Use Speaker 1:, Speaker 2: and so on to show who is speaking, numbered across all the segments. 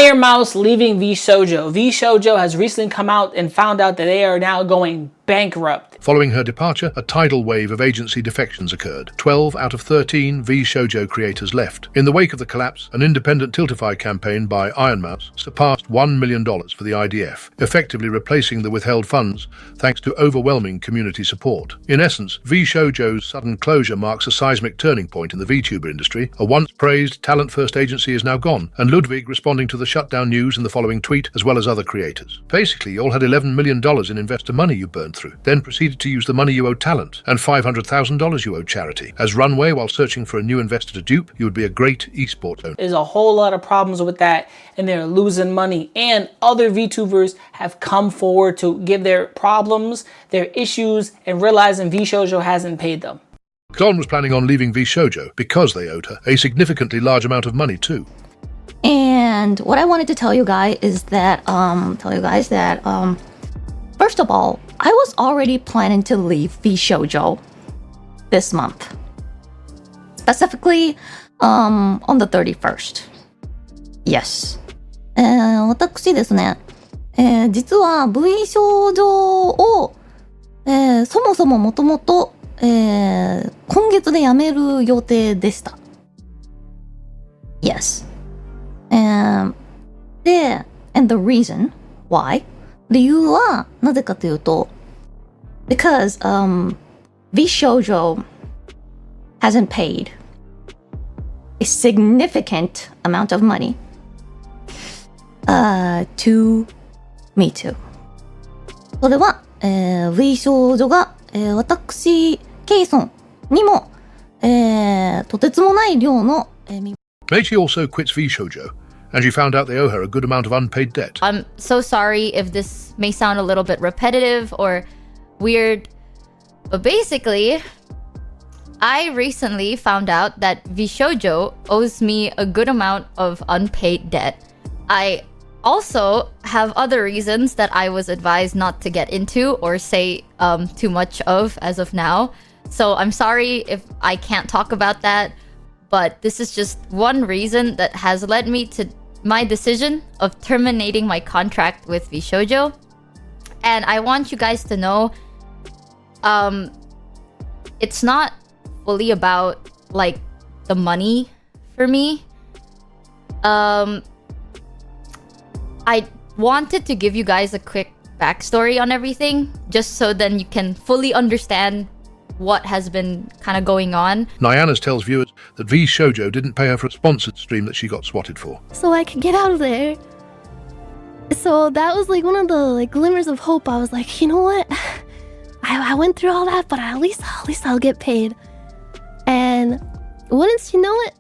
Speaker 1: Ironmouse leaving VShojo. VShojo has recently come out and found out that they are now going bankrupt.
Speaker 2: Following her departure, a tidal wave of agency defections occurred. 12 out of 13 VShojo creators left. In the wake of the collapse, an independent Tiltify campaign by Ironmouse surpassed $1 million for the IDF, effectively replacing the withheld funds thanks to overwhelming community support. In essence, VShojo's sudden closure marks a seismic turning point in the VTuber industry. A once praised talent-first agency is now gone, and Ludwig responding to the shutdown news in the following tweet, as well as other creators. Basically, you all had $11 million in investor money you burned through, then proceeded to use the money you owed talent, and $500,000 you owed charity. As runway while searching for a new investor to dupe, you would be a great esports owner.
Speaker 1: There's a whole lot of problems with that, and they're losing money, and other VTubers have come forward to give their problems, their issues, and realizing VShojo hasn't paid them.
Speaker 2: Klon was planning on leaving VShojo because they owed her a significantly large amount of money too.
Speaker 3: And what I wanted to tell you guys is that, first of all, I was already planning to leave VShojo this month. Specifically, on the 31st. Yes. 私ですね、実は V 少女を、そもそももともと、今月で辞める予定でした。Yes. And the reason why 理由はなぜかというと because VShojo hasn't paid a significant amount of money to me too. それは、VShojo が、私ケイソンにも、とてつもない量の、
Speaker 2: Meiji also quits VShojo, and she found out they owe her a good amount of unpaid debt.
Speaker 4: I'm so sorry if this may sound a little bit repetitive or weird, but basically, I recently found out that VShojo owes me a good amount of unpaid debt. I also have other reasons that I was advised not to get into or say too much of as of now. So I'm sorry if I can't talk about that. But this is just one reason that has led me to my decision of terminating my contract with VShojo. And I want you guys to know, it's not fully about like the money for me. I wanted to give you guys a quick backstory on everything, just so then you can fully understand what has been kind of going on.
Speaker 2: Nyanas tells viewers that VShojo didn't pay her for a sponsored stream that she got swatted for.
Speaker 5: So I could get out of there. So that was like one of the like glimmers of hope. I was like, you know what? I went through all that, but at least I'll get paid. And wouldn't you know it?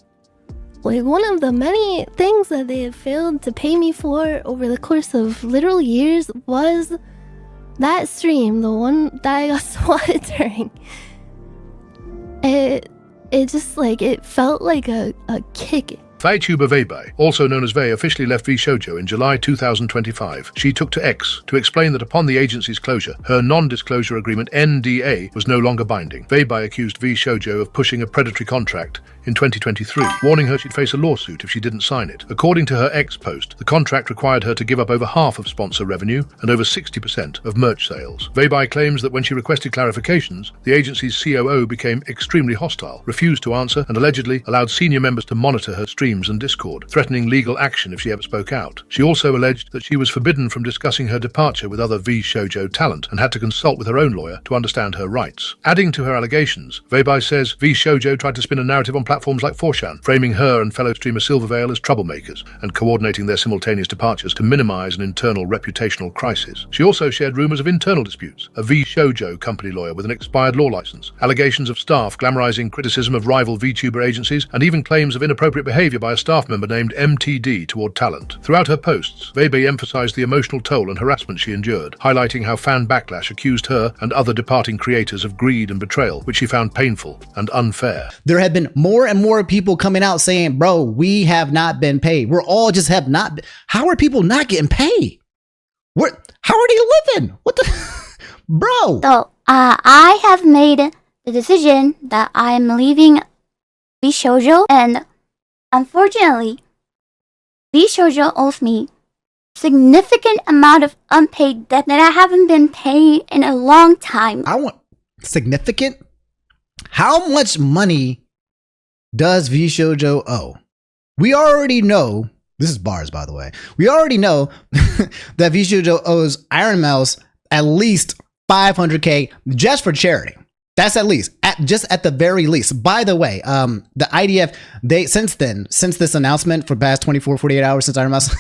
Speaker 5: Like one of the many things that they had failed to pay me for over the course of literal years was that stream, the one that I got swatted during. It just like, it felt like a kick.
Speaker 2: VTuber Weibai, also known as Vei, officially left VShojo in July 2025. She took to X to explain that upon the agency's closure, her non-disclosure agreement NDA was no longer binding. Weibai accused VShojo of pushing a predatory contract in 2023, warning her she'd face a lawsuit if she didn't sign it. According to her X post, the contract required her to give up over half of sponsor revenue and over 60% of merch sales. Weibai claims that when she requested clarifications, the agency's COO became extremely hostile, refused to answer, and allegedly allowed senior members to monitor her streams and Discord, threatening legal action if she ever spoke out. She also alleged that she was forbidden from discussing her departure with other VShojo talent and had to consult with her own lawyer to understand her rights. Adding to her allegations, Weibai says VShojo tried to spin a narrative on platforms like 4chan, framing her and fellow streamer Silverveil as troublemakers and coordinating their simultaneous departures to minimize an internal reputational crisis. She also shared rumors of internal disputes, a VShojo company lawyer with an expired law license, allegations of staff glamorizing criticism of rival VTuber agencies, and even claims of inappropriate behavior by a staff member named MTD toward talent. Throughout her posts, Weibai emphasized the emotional toll and harassment she endured, highlighting how fan Backlash accused her and other departing creators of greed and betrayal, which she found painful and unfair.
Speaker 6: There have been more and more people coming out saying, bro, we have not been paid. We're all just have not been. How are people not getting paid? How are they living? What the? Bro.
Speaker 7: So, I have made the decision that I'm leaving VShojo, and unfortunately, VShojo owes me significant amount of unpaid debt that I haven't been paid in a long time.
Speaker 6: I want significant. How much money does VShojo owe? We already know. This is bars, by the way. We already know that VShojo owes Ironmouse at least 500K just for charity. That's at least, at the very least. By the way, the IDF, since this announcement for past 24, 48 hours since Ironmouse,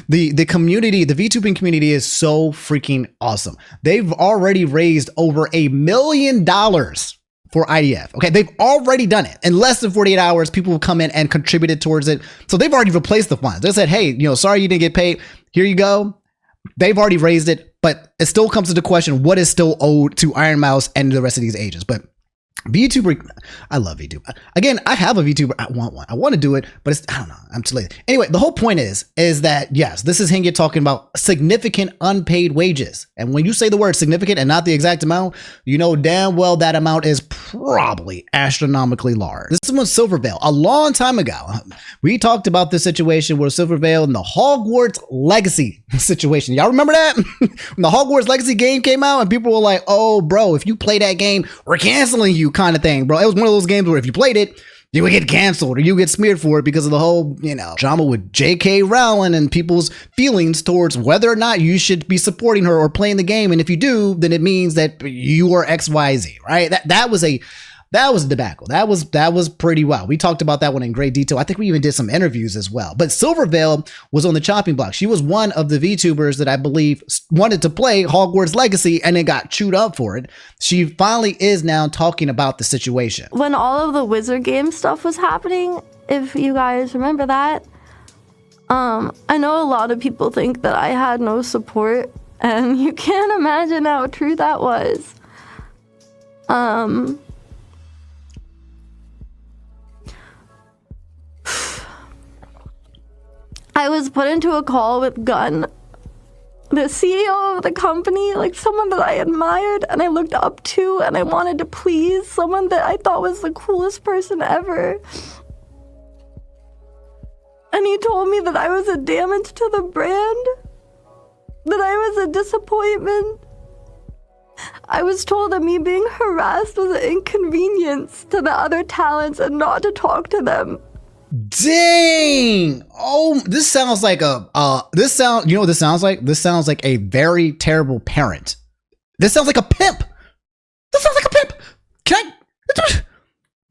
Speaker 6: the community, the VTubing community is so freaking awesome. They've already raised over $1 million for IDF. Okay, they've already done it. In less than 48 hours, people will come in and contributed towards it. So they've already replaced the funds. They said, hey, sorry you didn't get paid. Here you go. They've already raised it, but it still comes to the question, what is still owed to Ironmouse and the rest of these agents? But VTuber, I love VTuber. Again, I have a VTuber. I want one. I want to do it, but I don't know. I'm too lazy. Anyway, the whole point is that, yes, this is Hingya talking about significant unpaid wages. And when you say the word significant and not the exact amount, you know damn well that amount is probably astronomically large. This was Silvervale a long time ago. We talked about this situation where Silvervale and the Hogwarts Legacy situation. Y'all remember that? When the Hogwarts Legacy game came out and people were like, oh, bro, if you play that game, we're canceling you kind of thing, bro. It was one of those games where if you played it, you would get canceled or you get smeared for it because of the whole, drama with J.K. Rowling and people's feelings towards whether or not you should be supporting her or playing the game. And if you do, then it means that you are XYZ, right? That was a debacle. That was pretty wild. We talked about that one in great detail. I think we even did some interviews as well. But Silvervale was on the chopping block. She was one of the VTubers that I believe wanted to play Hogwarts Legacy and then got chewed up for it. She finally is now talking about the situation.
Speaker 5: When all of the Wizard game stuff was happening, if you guys remember that, I know a lot of people think that I had no support, and you can't imagine how true that was. I was put into a call with Gunn, the CEO of the company, like someone that I admired and I looked up to and I wanted to please, someone that I thought was the coolest person ever. And he told me that I was a damage to the brand, that I was a disappointment. I was told that me being harassed was an inconvenience to the other talents and not to talk to them.
Speaker 6: Dang! Oh, this sounds like you know what this sounds like? This sounds like a very terrible parent. This sounds like a pimp. This sounds like a pimp.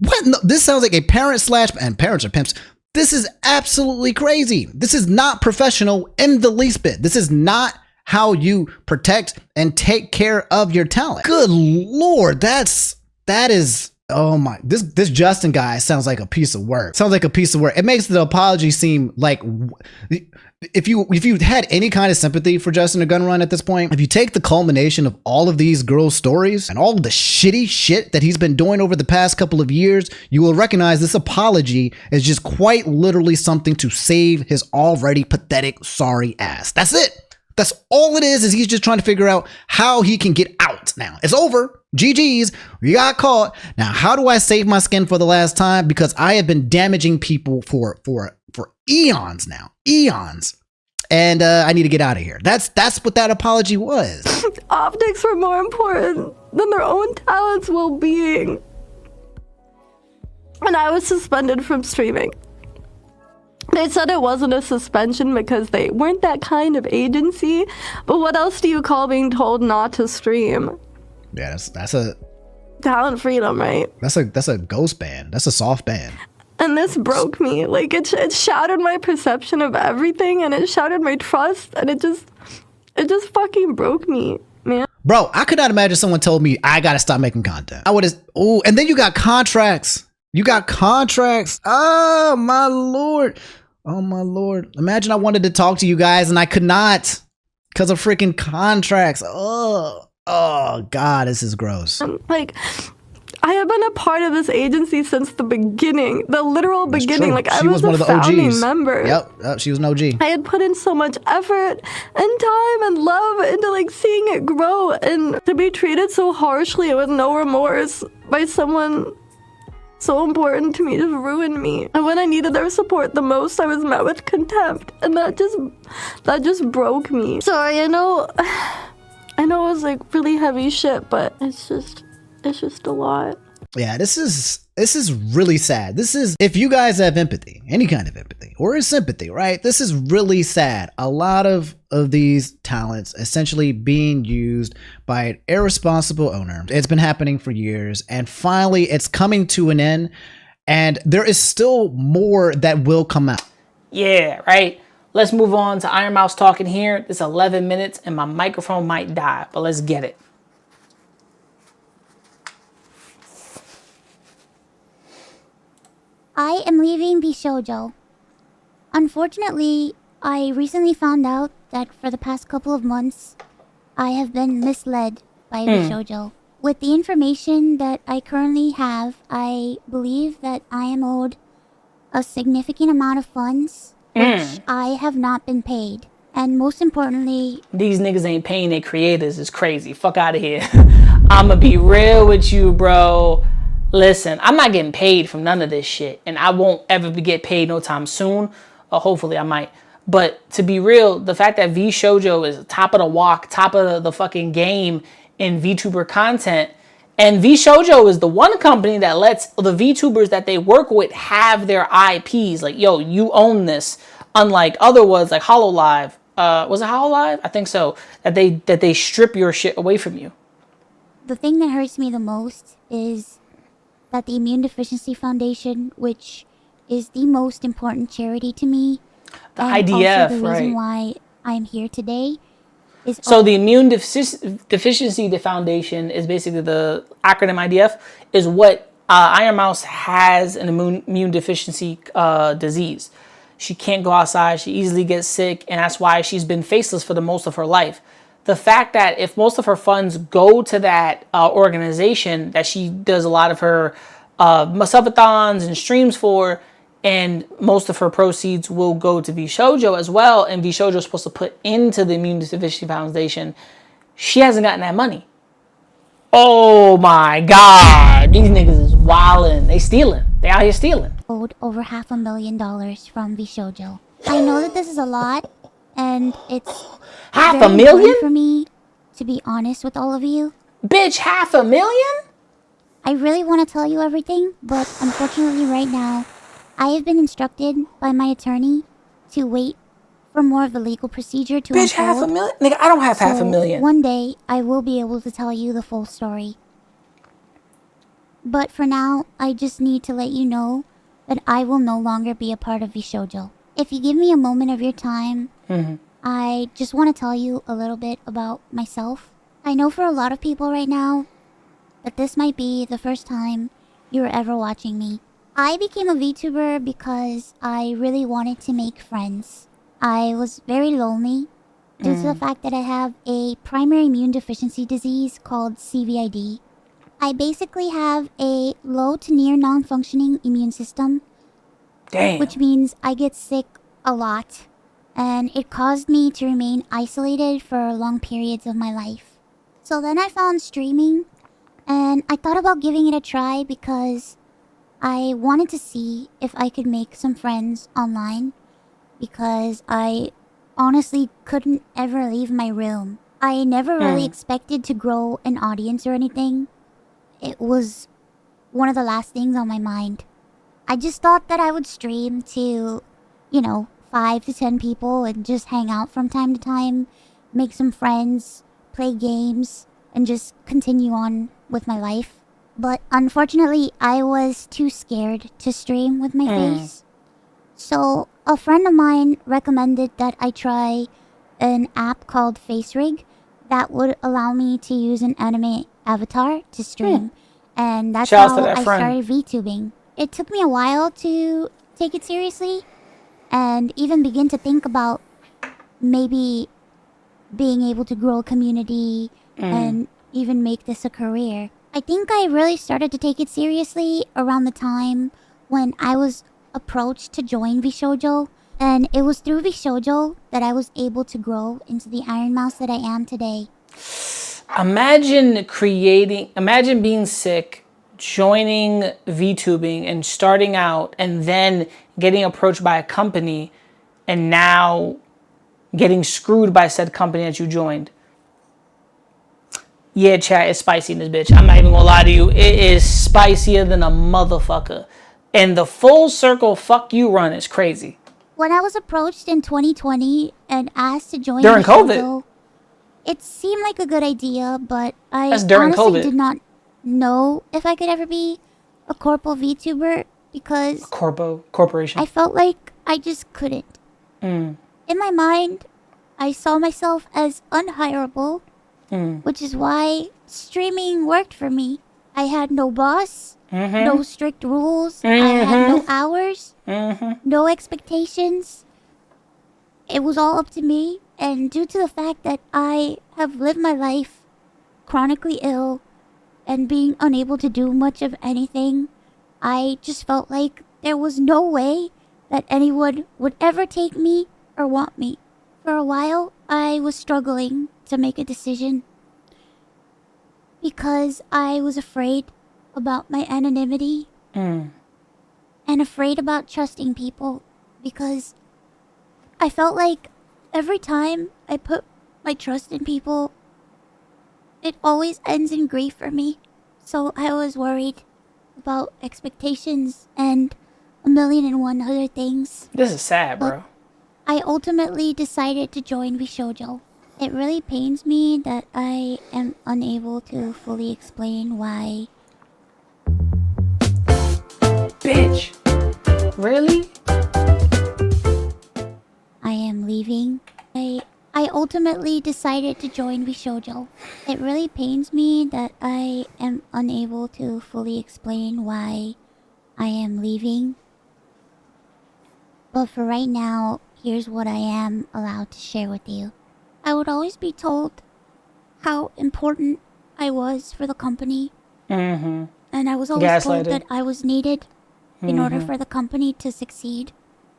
Speaker 6: What? No, this sounds like a parent / and parents are pimps. This is absolutely crazy. This is not professional in the least bit. This is not how you protect and take care of your talent. Good Lord, that is. Oh my, this Justin guy sounds like a piece of work. It makes the apology seem like, if you had any kind of sympathy for Justin or Gun Run at this point, if you take the culmination of all of these girls' stories and all of the shitty shit that he's been doing over the past couple of years, you will recognize this apology is just quite literally something to save his already pathetic, sorry ass. That's it. That's all it is he's just trying to figure out how he can get out now. It's over. GG's. You got caught. Now, how do I save my skin for the last time? Because I have been damaging people for eons now. Eons. And I need to get out of here. That's what that apology was.
Speaker 5: Optics were more important than their own talent's well-being. And I was suspended from streaming. They said it wasn't a suspension because they weren't that kind of agency, but what else do you call being told not to stream?
Speaker 6: Yeah, that's a
Speaker 5: talent freedom, right?
Speaker 6: That's a ghost ban. That's a soft ban.
Speaker 5: And this broke me. Like it shattered my perception of everything, and it shattered my trust, and it just fucking broke me, man.
Speaker 6: Bro, I could not imagine someone told me I gotta stop making content. I would have. Oh, and then you got contracts. Oh my lord. Imagine I wanted to talk to you guys and I could not because of freaking contracts. Oh God, this is gross.
Speaker 5: Like, I have been a part of this agency since the beginning, the literal beginning. Like, I was one of the founding OGs. Member.
Speaker 6: Yep, she was an OG.
Speaker 5: I had put in so much effort and time and love into like seeing it grow, and to be treated so harshly with no remorse by someone so important to me just ruined me. And when I needed their support the most, I was met with contempt, and that just broke me. Sorry, I know it was like really heavy shit, but it's just a lot.
Speaker 6: Yeah, this is really sad. This is, if you guys have empathy, any kind of empathy or sympathy, right? This is really sad. A lot of these talents essentially being used by an irresponsible owner. It's been happening for years, and finally it's coming to an end, and there is still more that will come out.
Speaker 1: Yeah, right. Let's move on to Ironmouse talking here. It's 11 minutes and my microphone might die, but let's get it.
Speaker 7: I am leaving VShojo. Unfortunately, I recently found out that for the past couple of months, I have been misled by VShojo. With the information that I currently have, I believe that I am owed a significant amount of funds, which I have not been paid. And most importantly,
Speaker 1: these niggas ain't paying their creators. It's crazy. Fuck out of here. I'ma be real with you, bro. Listen, I'm not getting paid from none of this shit, and I won't ever get paid no time soon. Hopefully I might. But to be real, the fact that VShojo is top of the walk, top of the fucking game in VTuber content, and VShojo is the one company that lets the VTubers that they work with have their IPs. Like, yo, you own this. Unlike other ones like HoloLive. Was it HoloLive? I think so. That they strip your shit away from you.
Speaker 7: the thing that hurts me the most is that the Immune Deficiency Foundation, which is the most important charity to me,
Speaker 1: the
Speaker 7: and
Speaker 1: IDF,
Speaker 7: also the reason
Speaker 1: right?
Speaker 7: why I'm here today, is
Speaker 1: So the Immune Deficiency Foundation is basically the acronym IDF, is what Ironmouse has an immune deficiency disease. She can't go outside. She easily gets sick, and that's why she's been faceless for the most of her life. The fact that if most of her funds go to that organization that she does a lot of her subathons and streams for, and most of her proceeds will go to VShojo as well, and VShojo is supposed to put into the Immune Deficiency Foundation, she hasn't gotten that money. Oh my God, these niggas is wildin'. They stealing. They out here stealing.
Speaker 7: owed over $500,000 from VShojo. I know that this is a lot, and it's
Speaker 1: Half a
Speaker 7: very
Speaker 1: million?
Speaker 7: important for me to be honest with all of you.
Speaker 1: Bitch, $500,000?
Speaker 7: I really want to tell you everything, but unfortunately right now, I have been instructed by my attorney to wait for more of the legal procedure to
Speaker 1: Bitch,
Speaker 7: unfold.
Speaker 1: $500,000? Nigga, I don't have
Speaker 7: So
Speaker 1: $500,000.
Speaker 7: one day, I will be able to tell you the full story. But for now, I just need to let you know that I will no longer be a part of VShojo. If you give me a moment of your time, I just want to tell you a little bit about myself. I know for a lot of people right now that this might be the first time you're ever watching me. I became a VTuber because I really wanted to make friends. I was very lonely due to the fact that I have a primary immune deficiency disease called CVID. I basically have a low to near non-functioning immune system,
Speaker 1: Damn.
Speaker 7: which means I get sick a lot, and it caused me to remain isolated for long periods of my life. So then I found streaming, and I thought about giving it a try because I wanted to see if I could make some friends online, because I honestly couldn't ever leave my room. I never really expected to grow an audience or anything. It was one of the last things on my mind. I just thought that I would stream to, 5 to 10 people and just hang out from time to time, make some friends, play games, and just continue on with my life. But unfortunately, I was too scared to stream with my face. So a friend of mine recommended that I try an app called FaceRig that would allow me to use an anime avatar to stream. And that's
Speaker 1: Shouts
Speaker 7: how
Speaker 1: to that
Speaker 7: I
Speaker 1: friend.
Speaker 7: started VTubing. It took me a while to take it seriously and even begin to think about maybe being able to grow a community and even make this a career. I think I really started to take it seriously around the time when I was approached to join VShojo, and it was through VShojo that I was able to grow into the Ironmouse that I am today.
Speaker 1: Imagine being sick, joining VTubing and starting out and then getting approached by a company and now getting screwed by said company that you joined. Yeah, chat, it's spicy in this bitch. I'm not even gonna lie to you. It is spicier than a motherfucker. And the full circle fuck you run is crazy.
Speaker 7: When I was approached in 2020 and asked to join
Speaker 1: During
Speaker 7: VShojo,
Speaker 1: COVID.
Speaker 7: it seemed like a good idea, but I
Speaker 1: That's during
Speaker 7: honestly
Speaker 1: COVID.
Speaker 7: did not know if I could ever be a corporal VTuber because
Speaker 1: Corporation.
Speaker 7: I felt like I just couldn't. In my mind, I saw myself as unhireable, which is why streaming worked for me. I had no boss, no strict rules, I had no hours, no expectations. It was all up to me, and due to the fact that I have lived my life chronically ill and being unable to do much of anything, I just felt like there was no way that anyone would ever take me or want me. For a while, I was struggling to make a decision because I was afraid about my anonymity and afraid about trusting people because I felt like every time I put my trust in people, it always ends in grief for me. So I was worried about expectations and 1,000,001 other things.
Speaker 1: This is sad, bro.
Speaker 7: I ultimately decided to join VShojo. It really pains me that I am unable to fully explain why.
Speaker 1: Bitch. Really?
Speaker 7: I am leaving. I ultimately decided to join VShojo. It really pains me that I am unable to fully explain why I am leaving. But for right now, here's what I am allowed to share with you. I would always be told how important I was for the company. And I was always told
Speaker 1: Gaslighted.
Speaker 7: that I was needed in order for the company to succeed.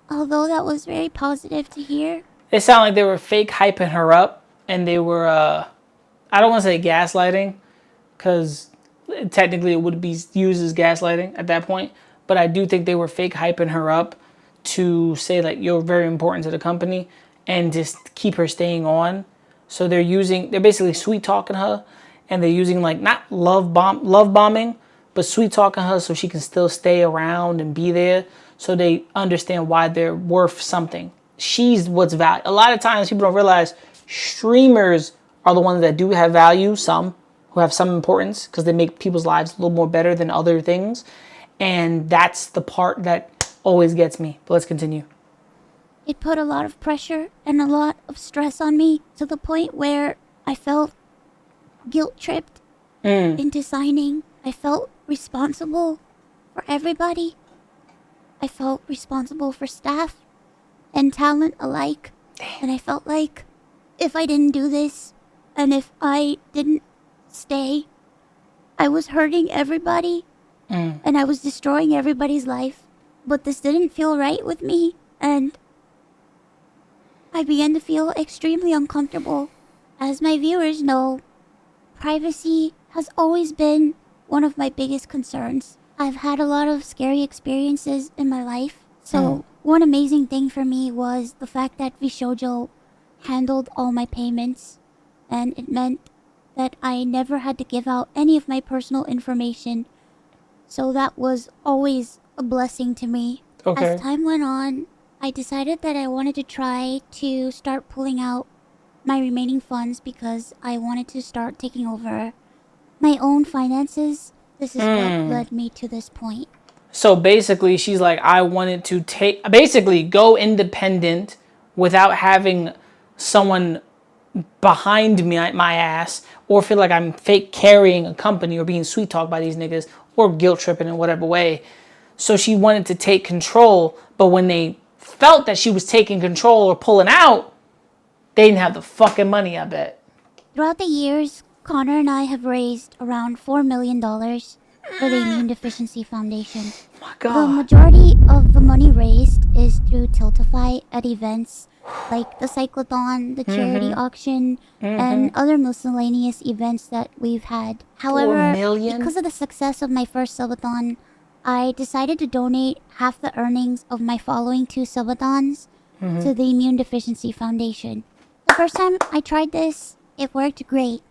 Speaker 7: Although that was very positive to hear.
Speaker 1: It sounded like they were fake hyping her up, and they were, I don't want to say gaslighting, because technically it would be used as gaslighting at that point, but I do think they were fake hyping her up to say, like, you're very important to the company, and just keep her staying on. So they're basically sweet talking her, and they're using, like, not love bombing, but sweet talking her so she can still stay around and be there, so they understand why they're worth something. She's what's valuable. A lot of times people don't realize streamers are the ones that do have value, some who have some importance because they make people's lives a little more better than other things. And that's the part that always gets me. But let's continue.
Speaker 7: It put a lot of pressure and a lot of stress on me to the point where I felt guilt tripped into signing. I felt responsible for everybody. I felt responsible for staff and talent alike. And I felt like if I didn't do this and if I didn't stay, I was hurting everybody and I was destroying everybody's life. But this didn't feel right with me, and I began to feel extremely uncomfortable. As my viewers know, privacy has always been one of my biggest concerns. I've had a lot of scary experiences in my life, so one amazing thing for me was the fact that VShojo handled all my payments, and it meant that I never had to give out any of my personal information, so that was always a blessing to me.
Speaker 1: Okay.
Speaker 7: As time went on, I decided that I wanted to try to start pulling out my remaining funds because I wanted to start taking over my own finances. This is what led me to this point.
Speaker 1: So basically, she's like, I wanted to basically go independent without having someone behind me, my ass, or feel like I'm fake carrying a company or being sweet talked by these niggas or guilt tripping in whatever way. So she wanted to take control, but when they felt that she was taking control or pulling out, they didn't have the fucking money, I bet.
Speaker 7: Throughout the years, Connor and I have raised around $4 million for the Immune Deficiency Foundation.
Speaker 1: Oh my
Speaker 7: The
Speaker 1: God.
Speaker 7: majority of the money raised is through Tiltify at events like the cyclothon, the charity auction, and other miscellaneous events that we've had. However,
Speaker 1: million?
Speaker 7: because of the success of my first subathon, I decided to donate half the earnings of my following 2 subathons to the Immune Deficiency Foundation. The first time I tried this, it worked great.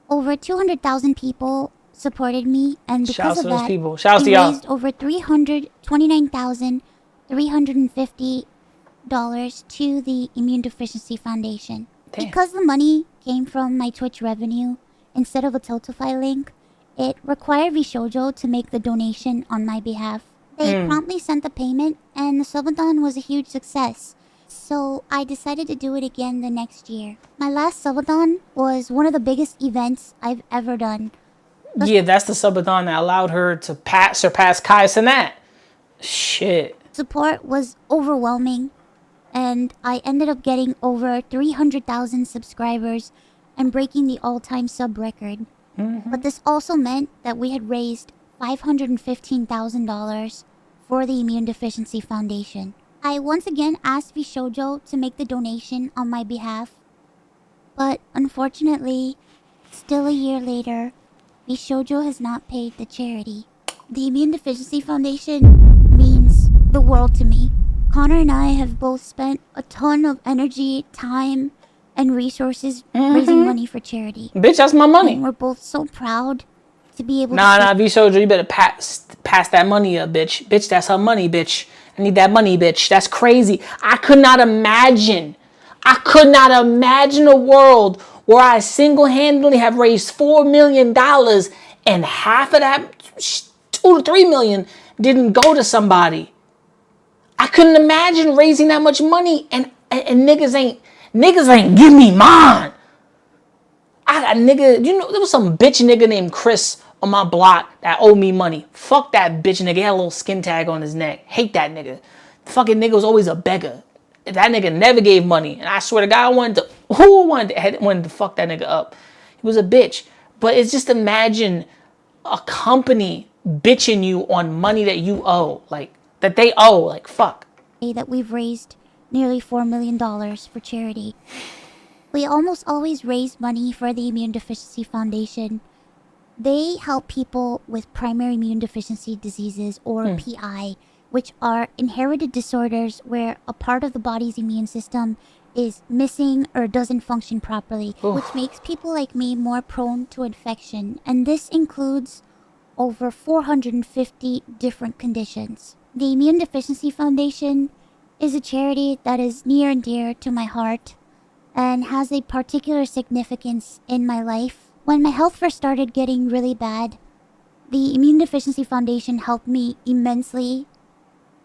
Speaker 7: Over 200,000 people supported me, and because
Speaker 1: Shouts
Speaker 7: of
Speaker 1: to those
Speaker 7: that,
Speaker 1: people. Shouts
Speaker 7: we
Speaker 1: to y'all.
Speaker 7: raised over $329,350 to the Immune Deficiency Foundation.
Speaker 1: Damn.
Speaker 7: Because the money came from my Twitch revenue instead of a Tiltify link, it required VShojo to make the donation on my behalf. They promptly sent the payment, and the subathon was a huge success. So I decided to do it again the next year. My last subathon was one of the biggest events I've ever done.
Speaker 1: Yeah, that's the subathon that allowed her to surpass Kai Cenat. Shit.
Speaker 7: Support was overwhelming, and I ended up getting over 300,000 subscribers and breaking the all-time sub record. But this also meant that we had raised $515,000 for the Immune Deficiency Foundation. I once again asked VShojo to make the donation on my behalf, but unfortunately, still a year later, VShojo has not paid the charity. The Immune Deficiency Foundation means the world to me. Connor and I have both spent a ton of energy, time, and resources raising money for charity.
Speaker 1: Bitch, that's my money.
Speaker 7: And we're both so proud to be able
Speaker 1: Nah,
Speaker 7: to...
Speaker 1: VShojo, you better pass that money up, bitch. Bitch, that's her money, bitch. I need that money, bitch. That's crazy. I could not imagine a world where I single-handedly have raised $4 million and half of that, $2 to $3 million, didn't go to somebody. I couldn't imagine raising that much money and niggas ain't give me mine. I got nigga, there was some bitch nigga named Chris on my block that owed me money. Fuck that bitch nigga. He had a little skin tag on his neck. Hate that nigga. Fucking nigga was always a beggar. That nigga never gave money. And I swear to God, I wanted to fuck that nigga up. He was a bitch. But it's just imagine a company bitching you on money that you owe. Like, that they owe. Like, fuck.
Speaker 7: that we've raised nearly $4 million for charity. We almost always raise money for the Immune Deficiency Foundation. They help people with primary immune deficiency diseases, or PI, which are inherited disorders where a part of the body's immune system is missing or doesn't function properly, which makes people like me more prone to infection. And this includes over 450 different conditions. The Immune Deficiency Foundation is a charity that is near and dear to my heart and has a particular significance in my life. When my health first started getting really bad, the Immune Deficiency Foundation helped me immensely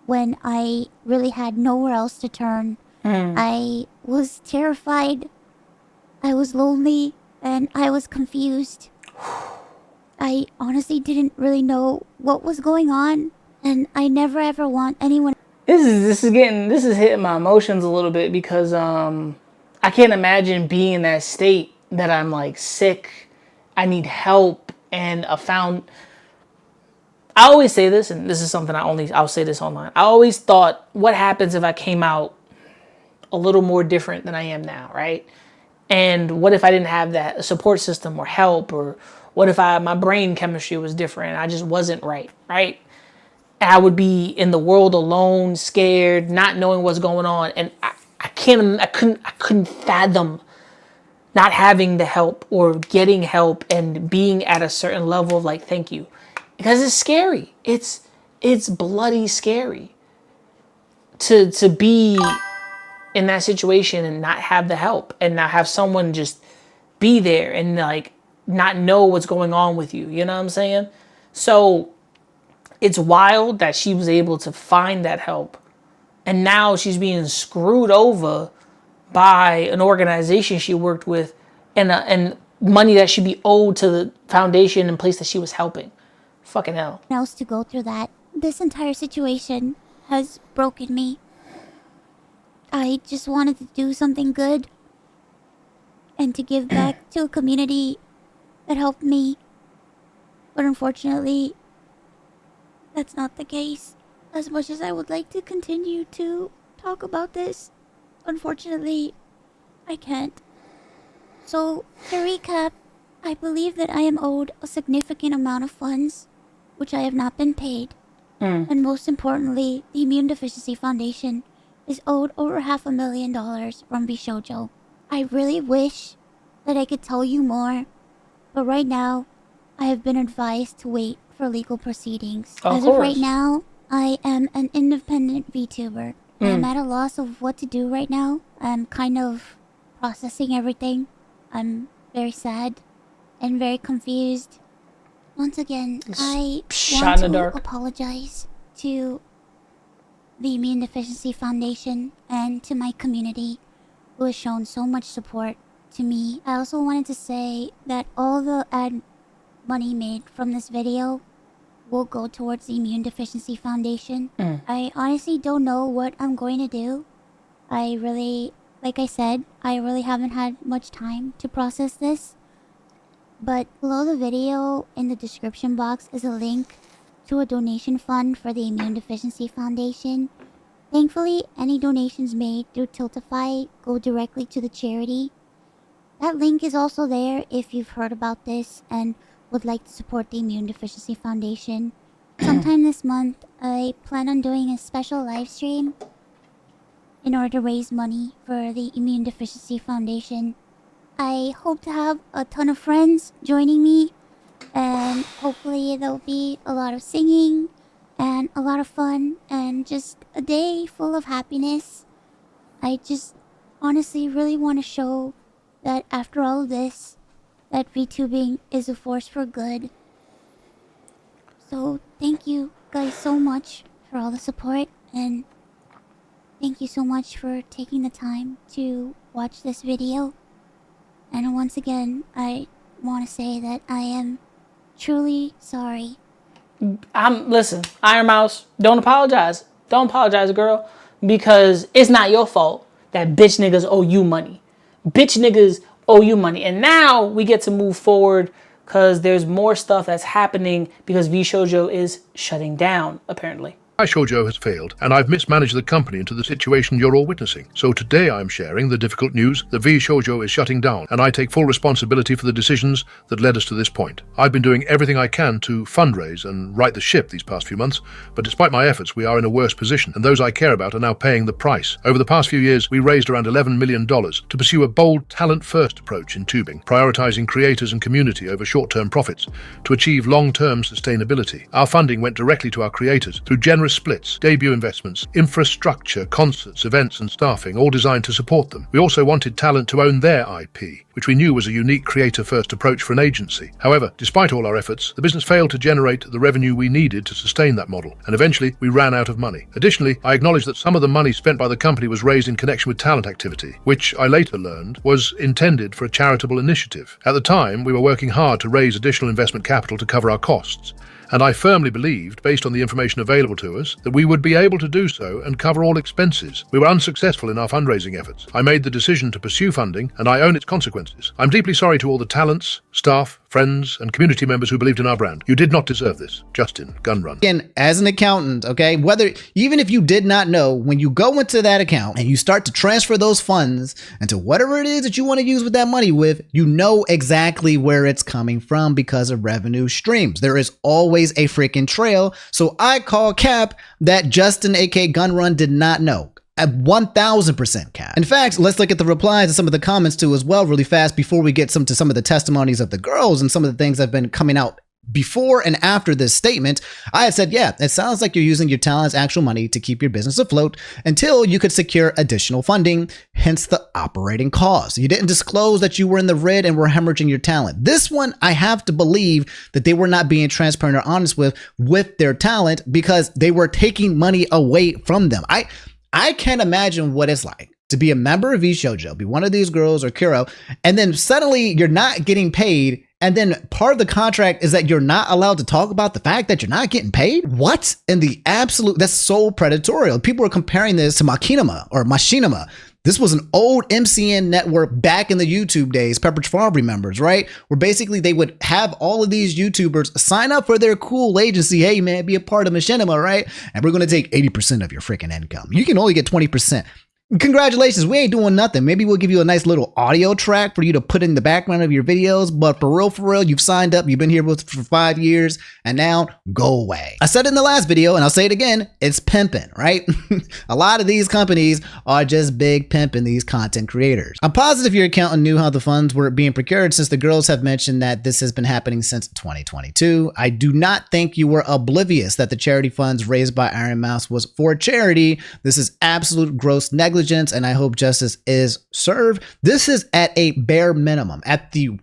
Speaker 7: when I really had nowhere else to turn. I was terrified, I was lonely, and I was confused. I honestly didn't really know what was going on, and I never ever want anyone...
Speaker 1: This is hitting my emotions a little bit because I can't imagine being in that state that I'm like sick, I need help, and I always say this, and this is something I'll say this online. I always thought, what happens if I came out a little more different than I am now, right? And what if I didn't have that support system or help, or what if my brain chemistry was different and I just wasn't right? And I would be in the world alone, scared, not knowing what's going on, and I couldn't fathom not having the help or getting help and being at a certain level of like, thank you. Because it's scary. It's bloody scary to be in that situation and not have the help and not have someone just be there and like not know what's going on with you. You know what I'm saying? So it's wild that she was able to find that help, and now she's being screwed over by an organization she worked with and money that should be owed to the foundation and place that she was helping. Fucking hell.
Speaker 7: else to go through that. This entire situation has broken me. I just wanted to do something good and to give back to a community that helped me. But unfortunately, that's not the case. As much as I would like to continue to talk about this, unfortunately, I can't. So, to recap, I believe that I am owed a significant amount of funds, which I have not been paid. And most importantly, the Immune Deficiency Foundation is owed over $500,000 from VShojo. I really wish that I could tell you more, but right now, I have been advised to wait for legal proceedings. As of right now, I am an independent VTuber. I'm at a loss of what to do right now. I'm kind of processing everything. I'm very sad and very confused. Once again, I want to apologize to the Immune Deficiency Foundation and to my community who has shown so much support to me. I also wanted to say that all the ad money made from this video will go towards the Immune Deficiency Foundation. I honestly don't know what I'm going to do. Like I said, I really haven't had much time to process this. But below the video in the description box is a link to a donation fund for the Immune Deficiency Foundation. Thankfully, any donations made through Tiltify go directly to the charity. That link is also there if you've heard about this and would like to support the Immune Deficiency Foundation. Sometime this month, I plan on doing a special live stream in order to raise money for the Immune Deficiency Foundation. I hope to have a ton of friends joining me, and hopefully there'll be a lot of singing and a lot of fun and just a day full of happiness. I just honestly really want to show that after all of this, that VTubing is a force for good. So thank you guys so much for all the support, and thank you so much for taking the time to watch this video. And once again, I want to say that I am truly sorry.
Speaker 1: Listen, Ironmouse, don't apologize. Don't apologize, girl. Because it's not your fault that bitch niggas owe you money. Bitch niggas owe you money. And now we get to move forward because there's more stuff that's happening because VShojo is shutting down, apparently.
Speaker 2: VShojo has failed, and I've mismanaged the company into the situation you're all witnessing. So today I'm sharing the difficult news that VShojo is shutting down, and I take full responsibility for the decisions that led us to this point. I've been doing everything I can to fundraise and right the ship these past few months, but despite my efforts, we are in a worse position, and those I care about are now paying the price. Over the past few years, we raised around $11 million to pursue a bold, talent-first approach in tubing, prioritizing creators and community over short-term profits to achieve long-term sustainability. Our funding went directly to our creators through generous splits, debut investments, infrastructure, concerts, events, and staffing, all designed to support them. We also wanted talent to own their IP, which we knew was a unique creator-first approach for an agency. However, despite all our efforts, the business failed to generate the revenue we needed to sustain that model, and eventually we ran out of money. Additionally, I acknowledge that some of the money spent by the company was raised in connection with talent activity, which I later learned was intended for a charitable initiative. At the time, we were working hard to raise additional investment capital to cover our costs, and I firmly believed, based on the information available to us, that we would be able to do so and cover all expenses. We were unsuccessful in our fundraising efforts. I made the decision to pursue funding, and I own its consequences. I'm deeply sorry to all the talents, staff, friends, and community members who believed in our brand. You did not deserve this. Justin, Gunrun.
Speaker 6: Again, as an accountant, okay, even if you did not know, when you go into that account and you start to transfer those funds into whatever it is that you want to use with that money with, you know exactly where it's coming from because of revenue streams. There is always a freaking trail. So I call cap that Justin, aka Gunrun, did not know. At 1000% cap. In fact, let's look at the replies and some of the comments too as well really fast before we get to some of the testimonies of the girls and some of the things that have been coming out before and after this statement. I had said, yeah, it sounds like you're using your talent's actual money to keep your business afloat until you could secure additional funding, hence the operating costs. You didn't disclose that you were in the red and were hemorrhaging your talent. This one, I have to believe that they were not being transparent or honest with their talent because they were taking money away from them. I can't imagine what it's like to be a member of VShojo, be one of these girls or Kuro, and then suddenly you're not getting paid. And then part of the contract is that you're not allowed to talk about the fact that you're not getting paid. What in the absolute? That's so predatory. People are comparing this to Machinima. This was an old MCN network back in the YouTube days, Pepperidge Farm remembers, right? Where basically they would have all of these YouTubers sign up for their cool agency. Hey man, be a part of Machinima, right? And we're going to take 80% of your freaking income. You can only get 20%. Congratulations, we ain't doing nothing. Maybe we'll give you a nice little audio track for you to put in the background of your videos, but for real, you've signed up, you've been here for 5 years, and now go away. I said it in the last video, and I'll say it again, it's pimping, right? A lot of these companies are just big pimping these content creators. I'm positive your accountant knew how the funds were being procured, since the girls have mentioned that this has been happening since 2022. I do not think you were oblivious that the charity funds raised by Ironmouse was for charity. This is absolute gross negligence, and I hope justice is served. This is at a bare minimum. At the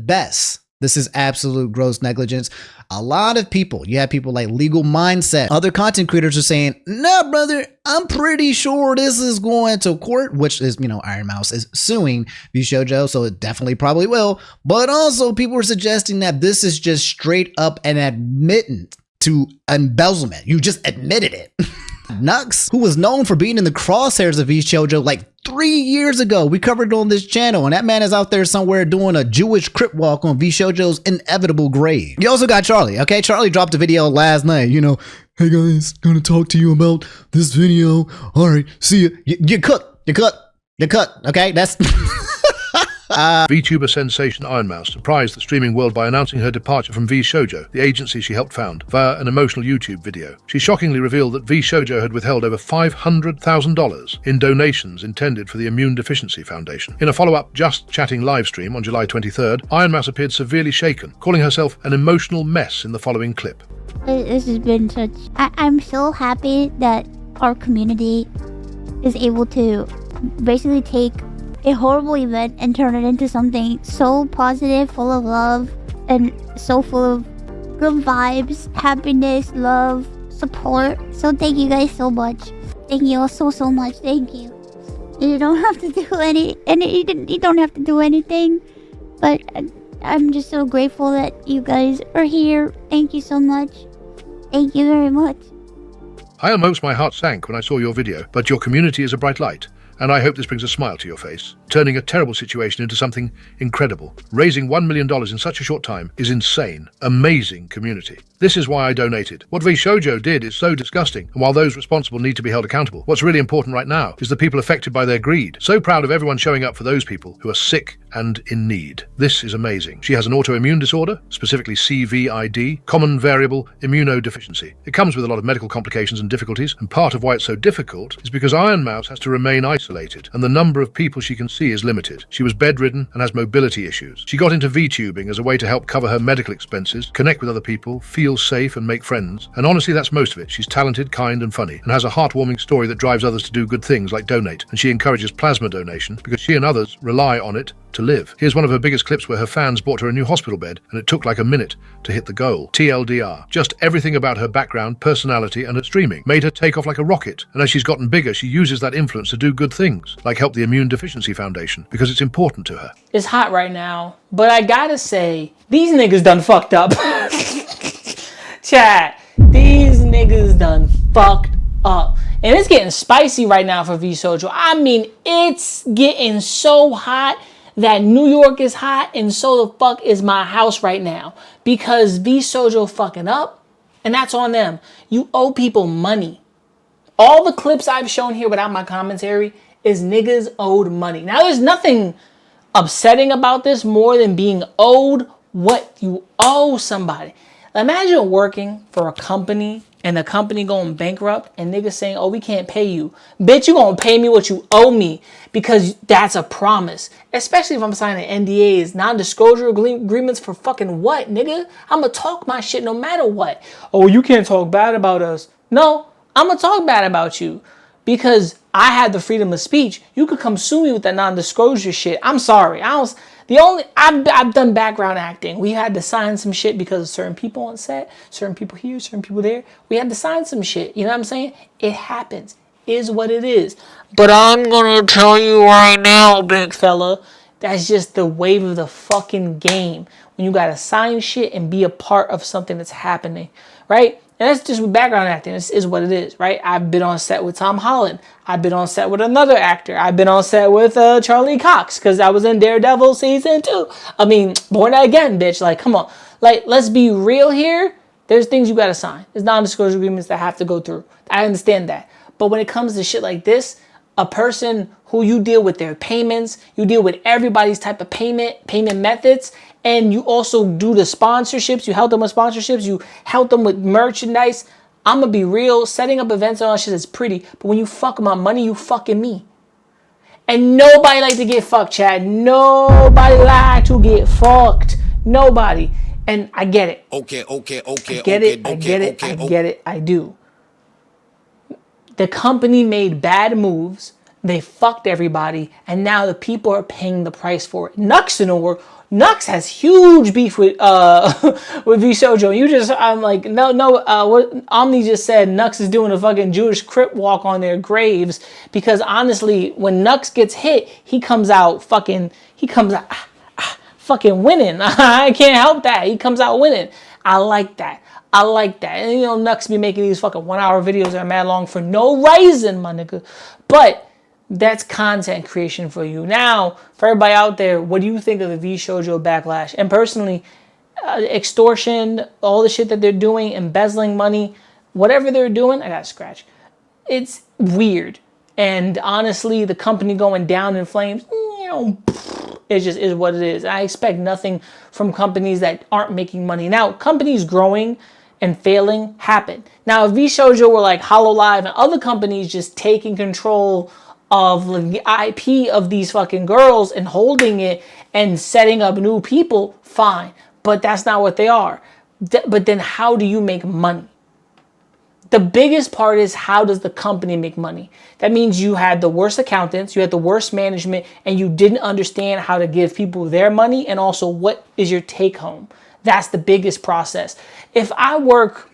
Speaker 6: best, this is absolute gross negligence. A lot of people, you have people like Legal Mindset, other content creators are saying, no, brother, I'm pretty sure this is going to court, which is, Ironmouse is suing VShojo, so it definitely probably will. But also people are suggesting that this is just straight up an admittance to embezzlement. You just admitted it. Nux, who was known for being in the crosshairs of VShojo like 3 years ago. We covered it on this channel, and that man is out there somewhere doing a Jewish crypt walk on VShojo's inevitable grave. You also got Charlie, okay? Charlie dropped a video last night, hey guys, gonna talk to you about this video. All right, see ya. You're cooked, okay? That's...
Speaker 2: VTuber sensation Ironmouse surprised the streaming world by announcing her departure from VShojo, the agency she helped found, via an emotional YouTube video. She shockingly revealed that VShojo had withheld over $500,000 in donations intended for the Immune Deficiency Foundation. In a follow-up Just Chatting livestream on July 23rd, Ironmouse appeared severely shaken, calling herself an emotional mess in the following clip.
Speaker 7: This has been such... I'm so happy that our community is able to basically take a horrible event and turn it into something so positive, full of love, and so full of good vibes, happiness, love, support. So thank you guys so much. Thank you all so much. Thank you. You don't have to do you don't have to do anything, but I'm just so grateful that you guys are here. Thank you so much. Thank you very much.
Speaker 2: I almost my heart sank when I saw your video, but your community is a bright light. And I hope this brings a smile to your face, turning a terrible situation into something incredible. Raising $1 million in such a short time is insane. Amazing community. This is why I donated. What VShojo did is so disgusting, and while those responsible need to be held accountable, what's really important right now is the people affected by their greed. So proud of everyone showing up for those people who are sick and in need. This is amazing. She has an autoimmune disorder, specifically CVID, common variable immunodeficiency. It comes with a lot of medical complications and difficulties, and part of why it's so difficult is because Ironmouse has to remain isolated, and the number of people she can see is limited. She was bedridden and has mobility issues. She got into VTubing as a way to help cover her medical expenses, connect with other people, feel safe and make friends. And honestly, that's most of it. She's talented, kind and funny, and has a heartwarming story that drives others to do good things like donate. And she encourages plasma donation because she and others rely on it to live. Here's one of her biggest clips where her fans bought her a new hospital bed, and it took like a minute to hit the goal. TLDR. Just everything about her background, personality and her streaming made her take off like a rocket. And as she's gotten bigger, she uses that influence to do good things, like help the Immune Deficiency Foundation, because it's important to her.
Speaker 1: It's hot right now, but I gotta say, these niggas done fucked up. Chat, these niggas done fucked up. And it's getting spicy right now for VShojo. I mean, it's getting so hot that New York is hot, and so the fuck is my house right now. Because VShojo fucking up, and that's on them. You owe people money. All the clips I've shown here without my commentary is niggas owed money. Now, there's nothing upsetting about this more than being owed what you owe somebody. Imagine working for a company and the company going bankrupt and niggas saying, oh, we can't pay you. Bitch, you gonna pay me what you owe me because that's a promise. Especially if I'm signing NDAs, non-disclosure agreements for fucking what, nigga? I'ma talk my shit no matter what. Oh, you can't talk bad about us. No, I'ma talk bad about you because I had the freedom of speech. You could come sue me with that non-disclosure shit. I'm sorry. I've done background acting. We had to sign some shit because of certain people on set, certain people here, certain people there. We had to sign some shit. You know what I'm saying? It happens. Is what it is. But I'm gonna tell you right now, big fella, that's just the wave of the fucking game. When you gotta sign shit and be a part of something that's happening, right? And that's just with background acting. This is what it is, right? I've been on set with Tom Holland. I've been on set with another actor. I've been on set with Charlie Cox because I was in Daredevil season 2. I mean, born again, bitch. Like, come on. Like, let's be real here. There's things you got to sign. There's non-disclosure agreements that have to go through. I understand that. But when it comes to shit like this, a person who you deal with their payments, you deal with everybody's type of payment methods, and you also do the sponsorships, you help them with sponsorships, you help them with merchandise. I'm gonna be real, setting up events and all that shit is pretty, but when you fuck my money, you fucking me. And nobody like to get fucked, Chad. Nobody like to get fucked. Nobody. And I get it.
Speaker 8: Okay.
Speaker 1: I get it. I do. The company made bad moves. They fucked everybody, and now the people are paying the price for it. Nux has huge beef with with VShojo. I'm like, what Omni just said, Nux is doing a fucking Jewish Crip walk on their graves, because honestly, when Nux gets hit, he comes out fucking winning. I can't help that. He comes out winning. I like that. And Nux be making these fucking 1 hour videos that are mad long for no reason, my nigga. But that's content creation for you. Now, for everybody out there, what do you think of the VShojo Backlash? And personally, extortion, all the shit that they're doing, embezzling money, whatever they're doing, I got scratch. It's weird. And honestly, the company going down in flames, it just is what it is. I expect nothing from companies that aren't making money. Now, companies growing and failing happen. Now, if VShojo were like HoloLive and other companies just taking control of the IP of these fucking girls and holding it and setting up new people, fine. But that's not what they are. But then how do you make money? The biggest part is, how does the company make money? That means you had the worst accountants, you had the worst management, and you didn't understand how to give people their money, and also what is your take home. That's the biggest process. If I work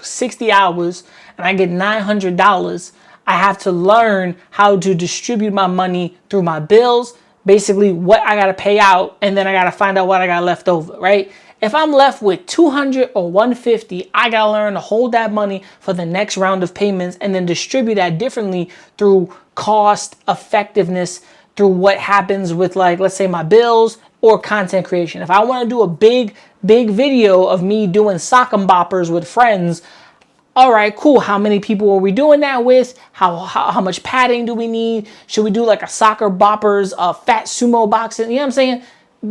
Speaker 1: 60 hours and I get $900, I have to learn how to distribute my money through my bills, basically what I got to pay out, and then I got to find out what I got left over, right? If I'm left with $200 or $150, I got to learn to hold that money for the next round of payments and then distribute that differently through cost effectiveness, through what happens with, like, let's say my bills or content creation. If I want to do a big video of me doing sock and boppers with friends, all right, cool. How many people are we doing that with? How much padding do we need? Should we do like a soccer boppers, fat sumo boxing? You know what I'm saying?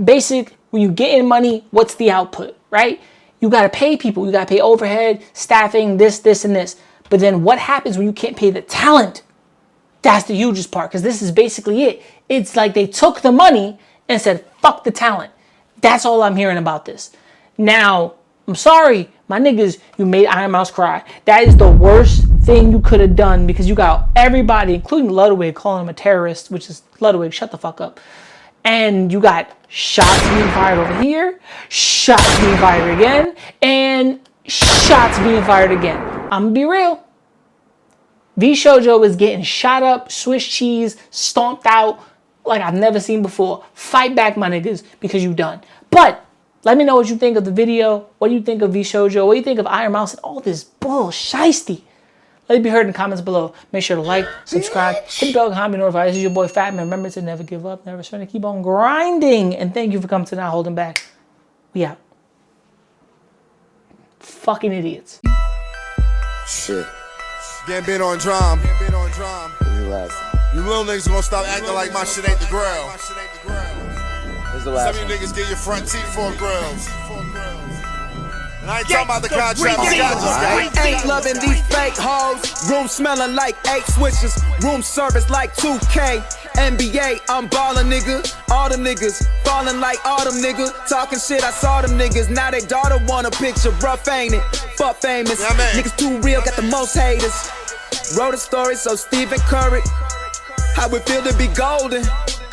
Speaker 1: Basic, when you get in money, what's the output, right? You got to pay people. You got to pay overhead, staffing, this, and this. But then what happens when you can't pay the talent? That's the hugest part, because this is basically it. It's like they took the money and said, fuck the talent. That's all I'm hearing about this. Now, I'm sorry, my niggas, you made Ironmouse cry. That is the worst thing you could have done, because you got everybody, including Ludwig, calling him a terrorist, which is, Ludwig, shut the fuck up. And you got shots being fired over here, shots being fired again, and shots being fired again. I'm gonna be real. VShojo is getting shot up, Swiss cheese, stomped out like I've never seen before. Fight back, my niggas, because you done. But let me know what you think of the video. What do you think of VShojo? What do you think of Ironmouse and all this bullshitey? Let it be heard in the comments below. Make sure to like, subscribe, hit the bell, comment, be notified. This is your boy Fatman. Remember to never give up, never surrender, keep on grinding. And thank you for coming to Not Holding Back. We out. Fucking idiots.
Speaker 8: Shit.
Speaker 9: Been on drum. You little niggas gonna stop acting like my shit ain't the grill. Some of you niggas get your front teeth for grills. And I ain't talking about the contract.
Speaker 10: I ain't loving these fake hoes. Room smelling like 8 switches. Room service like 2K. NBA, I'm ballin', nigga. All them niggas falling like autumn, nigga. Talking shit, I saw them niggas. Now they daughter want a picture. Rough, ain't it? Fuck famous.
Speaker 9: Yeah, man.
Speaker 10: Niggas too real, got the most haters. Wrote a story so Stephen Curry. How it feel to be golden.